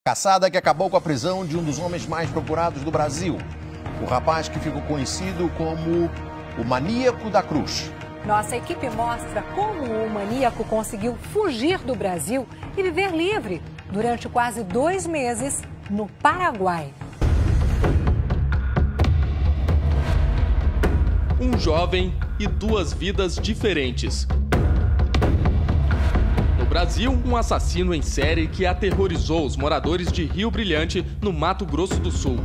Caçada que acabou com a prisão de um dos homens mais procurados do Brasil. O rapaz que ficou conhecido como o Maníaco da Cruz. Nossa equipe mostra como o maníaco conseguiu fugir do Brasil e viver livre durante quase 2 meses no Paraguai. Um jovem e 2 vidas diferentes. No Brasil, um assassino em série que aterrorizou os moradores de Rio Brilhante, no Mato Grosso do Sul.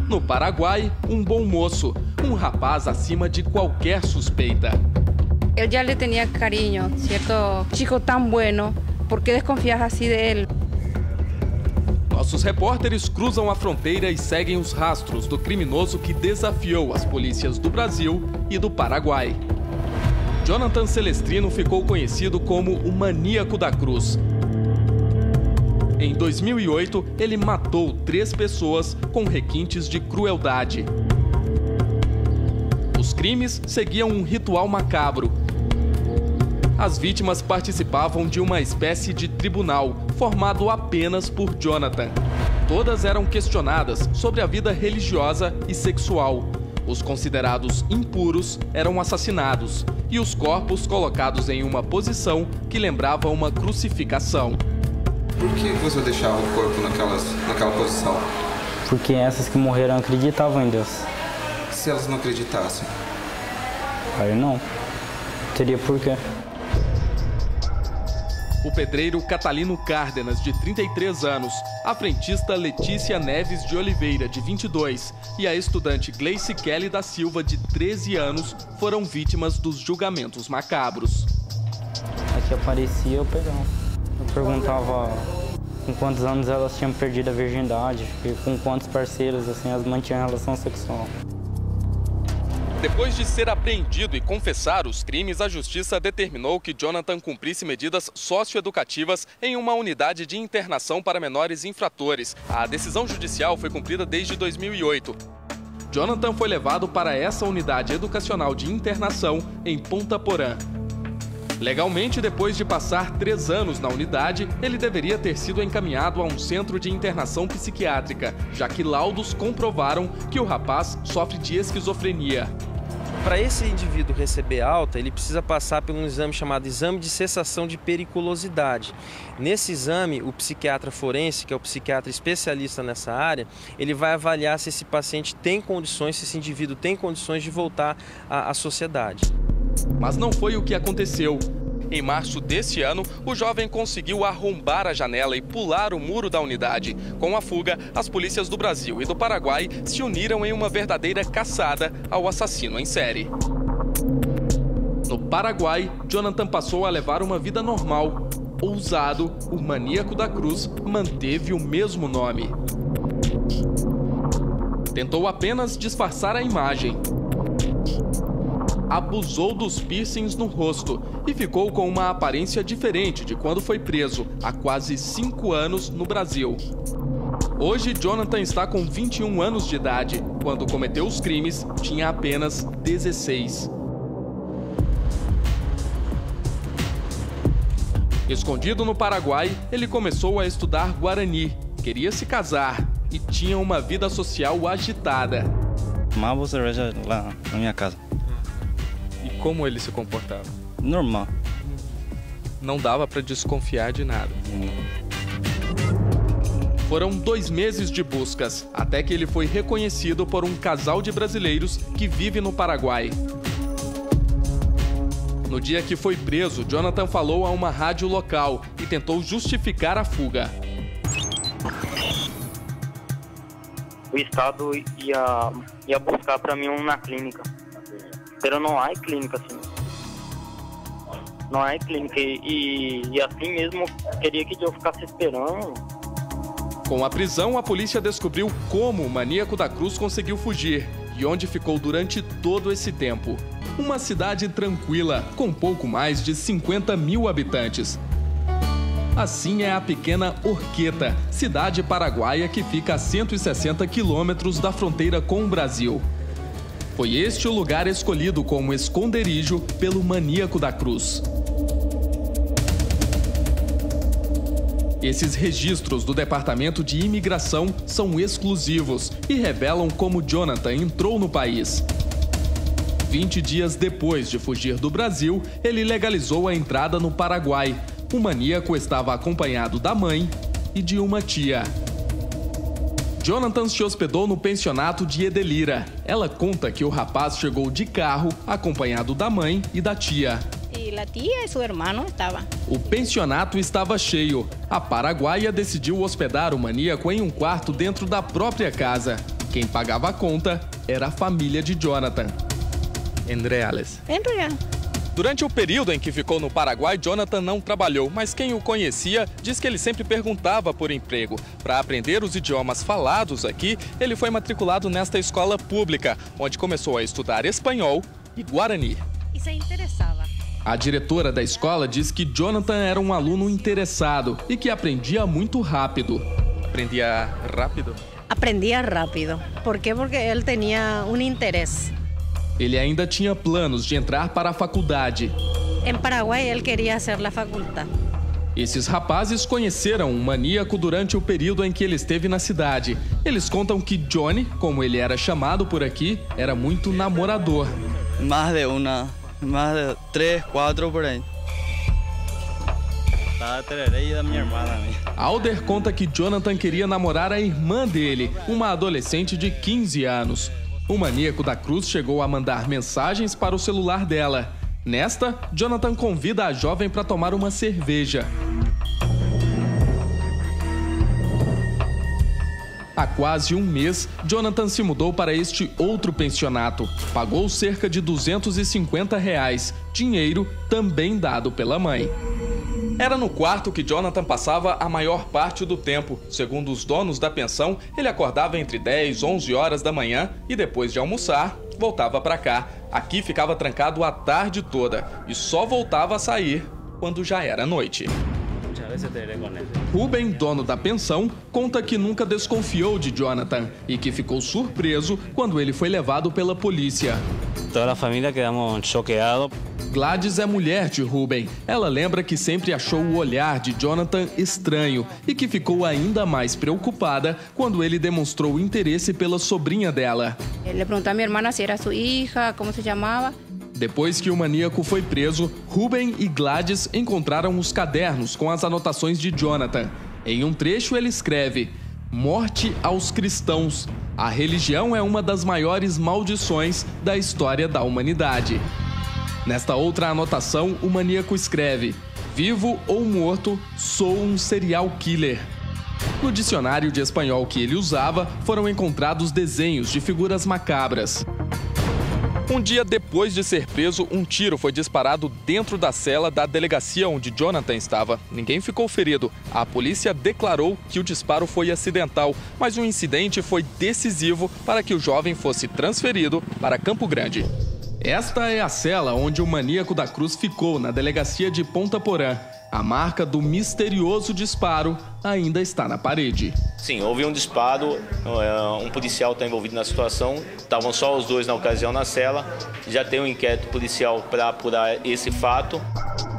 No Paraguai, um bom moço, um rapaz acima de qualquer suspeita. Eu já lhe tinha carinho, certo? Chico tão bueno, por que desconfias assim dele? Nossos repórteres cruzam a fronteira e seguem os rastros do criminoso que desafiou as polícias do Brasil e do Paraguai. Jonathan Celestrino ficou conhecido como o Maníaco da Cruz. Em 2008, ele matou 3 pessoas com requintes de crueldade. Os crimes seguiam um ritual macabro. As vítimas participavam de uma espécie de tribunal, formado apenas por Jonathan. Todas eram questionadas sobre a vida religiosa e sexual. Os considerados impuros eram assassinados e os corpos colocados em uma posição que lembrava uma crucificação. Por que você deixava o corpo naquela posição? Porque essas que morreram acreditavam em Deus. Se elas não acreditassem? Aí não. Teria por quê. O pedreiro Catalino Cárdenas, de 33 anos, a frentista Letícia Neves de Oliveira, de 22, e a estudante Gleice Kelly da Silva, de 13 anos, foram vítimas dos julgamentos macabros. Aqui aparecia, eu pegava. Eu perguntava com quantos anos elas tinham perdido a virgindade e com quantos parceiros assim, elas mantinham relação sexual. Depois de ser apreendido e confessar os crimes, a justiça determinou que Jonathan cumprisse medidas socioeducativas em uma unidade de internação para menores infratores. A decisão judicial foi cumprida desde 2008. Jonathan foi levado para essa unidade educacional de internação em Ponta Porã. Legalmente, depois de passar 3 anos na unidade, ele deveria ter sido encaminhado a um centro de internação psiquiátrica, já que laudos comprovaram que o rapaz sofre de esquizofrenia. Para esse indivíduo receber alta, ele precisa passar por um exame chamado exame de cessação de periculosidade. Nesse exame, o psiquiatra forense, que é o psiquiatra especialista nessa área, ele vai avaliar se esse paciente tem condições, se esse indivíduo tem condições de voltar à sociedade. Mas não foi o que aconteceu. Em março deste ano, o jovem conseguiu arrombar a janela e pular o muro da unidade. Com a fuga, as polícias do Brasil e do Paraguai se uniram em uma verdadeira caçada ao assassino em série. No Paraguai, Jonathan passou a levar uma vida normal. Ousado, o Maníaco da Cruz manteve o mesmo nome. Tentou apenas disfarçar a imagem. Abusou dos piercings no rosto e ficou com uma aparência diferente de quando foi preso, há quase 5 anos no Brasil. Hoje, Jonathan está com 21 anos de idade. Quando cometeu os crimes, tinha apenas 16. Escondido no Paraguai, ele começou a estudar Guarani, queria se casar e tinha uma vida social agitada. Tomava cerveja lá na minha casa. E como ele se comportava? Normal. Não dava para desconfiar de nada. Foram 2 meses de buscas, até que ele foi reconhecido por um casal de brasileiros que vive no Paraguai. No dia que foi preso, Jonathan falou a uma rádio local e tentou justificar a fuga. O Estado ia buscar para mim uma clínica. Pero não há clínica assim. Não há clínica e assim mesmo queria que eu ficasse esperando. Com a prisão, a polícia descobriu como o Maníaco da Cruz conseguiu fugir e onde ficou durante todo esse tempo. Uma cidade tranquila, com pouco mais de 50 mil habitantes. Assim é a pequena Orqueta, cidade paraguaia que fica a 160 quilômetros da fronteira com o Brasil. Foi este o lugar escolhido como esconderijo pelo Maníaco da Cruz. Esses registros do Departamento de Imigração são exclusivos e revelam como Jonathan entrou no país. 20 dias depois de fugir do Brasil, ele legalizou a entrada no Paraguai. O maníaco estava acompanhado da mãe e de uma tia. Jonathan se hospedou no pensionato de Edelira. Ela conta que o rapaz chegou de carro, acompanhado da mãe e da tia. E a tia e seu irmão estavam. O pensionato estava cheio. A paraguaia decidiu hospedar o maníaco em um quarto dentro da própria casa. Quem pagava a conta era a família de Jonathan. Em reais. Em real. Durante o período em que ficou no Paraguai, Jonathan não trabalhou, mas quem o conhecia diz que ele sempre perguntava por emprego. Para aprender os idiomas falados aqui, ele foi matriculado nesta escola pública, onde começou a estudar espanhol e guarani. E se interessava. A diretora da escola diz que Jonathan era um aluno interessado e que aprendia muito rápido. Aprendia rápido? Aprendia rápido. Por quê? Porque ele tinha um interesse. Ele ainda tinha planos de entrar para a faculdade. Em Paraguai, ele queria fazer a faculdade. Esses rapazes conheceram um maníaco durante o período em que ele esteve na cidade. Eles contam que Johnny, como ele era chamado por aqui, era muito namorador. Mais de 3, 4 por aí. Alder conta que Jonathan queria namorar a irmã dele, uma adolescente de 15 anos. O maníaco da Cruz chegou a mandar mensagens para o celular dela. Nesta, Jonathan convida a jovem para tomar uma cerveja. Há quase um mês, Jonathan se mudou para este outro pensionato. Pagou cerca de R$250, dinheiro também dado pela mãe. Era no quarto que Jonathan passava a maior parte do tempo. Segundo os donos da pensão, ele acordava entre 10 e 11 horas da manhã e depois de almoçar, voltava para cá. Aqui ficava trancado a tarde toda e só voltava a sair quando já era noite. Rubem, dono da pensão, conta que nunca desconfiou de Jonathan e que ficou surpreso quando ele foi levado pela polícia. Toda a família quedamos choqueados. Gladys é mulher de Rubem. Ela lembra que sempre achou o olhar de Jonathan estranho e que ficou ainda mais preocupada quando ele demonstrou interesse pela sobrinha dela. Ele perguntou a minha irmã se era sua filha, como se chamava. Depois que o maníaco foi preso, Rubem e Gladys encontraram os cadernos com as anotações de Jonathan. Em um trecho ele escreve: "Morte aos cristãos. A religião é uma das maiores maldições da história da humanidade." Nesta outra anotação, o maníaco escreve: "Vivo ou morto, sou um serial killer." No dicionário de espanhol que ele usava, foram encontrados desenhos de figuras macabras. Um dia depois de ser preso, um tiro foi disparado dentro da cela da delegacia onde Jonathan estava. Ninguém ficou ferido. A polícia declarou que o disparo foi acidental, mas o incidente foi decisivo para que o jovem fosse transferido para Campo Grande. Esta é a cela onde o maníaco da Cruz ficou na delegacia de Ponta Porã. A marca do misterioso disparo ainda está na parede. Sim, houve um disparo, um policial está envolvido na situação, estavam só os dois na ocasião na cela, já tem um inquérito policial para apurar esse fato.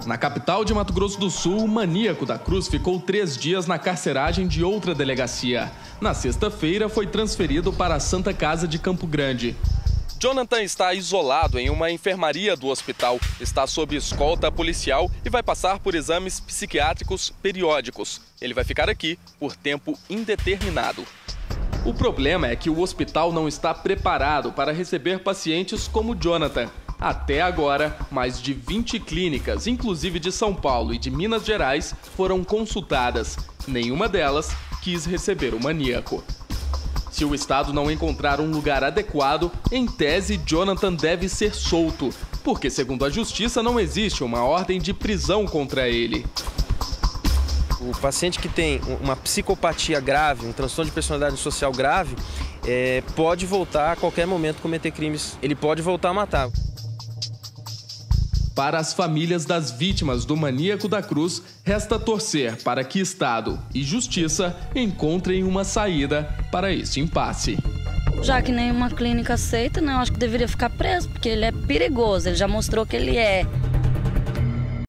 Na capital de Mato Grosso do Sul, o maníaco da Cruz ficou 3 dias na carceragem de outra delegacia. Na sexta-feira, foi transferido para a Santa Casa de Campo Grande. Jonathan está isolado em uma enfermaria do hospital, está sob escolta policial e vai passar por exames psiquiátricos periódicos. Ele vai ficar aqui por tempo indeterminado. O problema é que o hospital não está preparado para receber pacientes como Jonathan. Até agora, mais de 20 clínicas, inclusive de São Paulo e de Minas Gerais, foram consultadas. Nenhuma delas quis receber o maníaco. Se o Estado não encontrar um lugar adequado, em tese, Jonathan deve ser solto, porque, segundo a Justiça, não existe uma ordem de prisão contra ele. O paciente que tem uma psicopatia grave, um transtorno de personalidade social grave, pode voltar a qualquer momento cometer crimes. Ele pode voltar a matar. Para as famílias das vítimas do maníaco da Cruz, resta torcer para que Estado e Justiça encontrem uma saída para este impasse. Já que nenhuma clínica aceita, né, eu acho que deveria ficar preso, porque ele é perigoso, ele já mostrou que ele é.